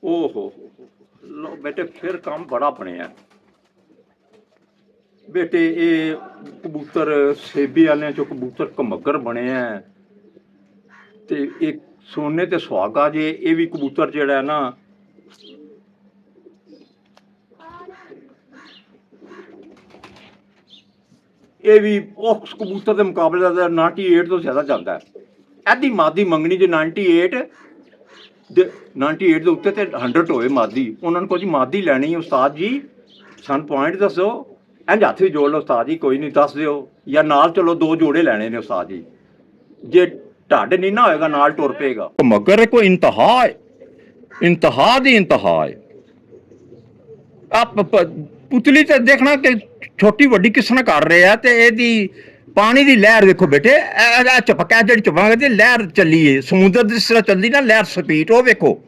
ਓਹੋ ਲੋ ਬੇਟੇ ਫਿਰ ਕੰਮ ਬੜਾ ਬਣਿਆ ਬੇਟੇ। ਇਹ ਕਬੂਤਰ ਸੇਬੀ ਵਾਲਿਆਂ ਚੋਂ ਕਬੂਤਰ ਘਮੱਗਰ ਬਣਿਆ ਤੇ ਇਹ ਸੋਨੇ ਤੇ ਸੁਹਾਗਾ ਜੇ। ਇਹ ਵੀ ਕਬੂਤਰ ਜਿਹੜਾ ਨਾ ਇਹ ਵੀ ਉਸ ਕਬੂਤਰ ਦੇ ਮੁਕਾਬਲੇ ਦਾ 98 ਤੋਂ ਜ਼ਿਆਦਾ ਜਾਂਦਾ ਹੈ। ਇਹਦੀ ਮਾਦੀ ਮੰਗਣੀ ਜੇ 98 ਦੇ ਉੱਤੇ ਤੇ 100 ਹੋਏ ਮਾਦੀ। ਉਹਨਾਂ ਨੂੰ ਕੁਝ ਮਾਦੀ ਲੈਣੀ ਉਸਤਾਦ ਜੀ ਸਾਨੂੰ ਪੁਆਇੰਟ ਦੱਸੋ। ਇੰਝ ਹੱਥ ਵੀ ਜੋੜ ਲਓ ਉਸਤਾਦ ਜੀ, ਕੋਈ ਨਹੀਂ ਦੱਸ ਦਿਓ, ਜਾਂ ਨਾਲ ਚਲੋ 2 ਜੋੜੇ ਲੈਣੇ ਨੇ ਉਸਤਾਦ ਜੀ। ਜੇ ਢੱਡ ਨਹੀਂ ਨਾ ਹੋਏਗਾ ਨਾਲ ਟੁਰ ਪਏਗਾ। ਮਗਰ ਕੋਈ ਇੰਤਹਾ ਹੈ, ਇੰਤਹਾ ਦੀ ਇੰਤਹਾ ਹੈ। ਆਪ ਪੁਤਲੀ ਤੇ ਦੇਖਣਾ ਕਿ ਛੋਟੀ ਵੱਡੀ ਕਿਸ ਨਾਲ ਕਰ ਰਿਹਾ ਤੇ ਇਹਦੀ ਪਾਣੀ ਦੀ ਲਹਿਰ ਦੇਖੋ ਬੇਟੇ। ਚਪਕਾ ਜਿਹੜੀ ਚਪਾਂਗੇ ਤੇ ਲਹਿਰ ਚੱਲੀ ਏ ਸਮੁੰਦਰ ਦੀ ਜਿਸ ਤਰ੍ਹਾਂ ਚੱਲਦੀ ਨਾ ਲਹਿਰ ਸਪੀਡ, ਉਹ ਵੇਖੋ।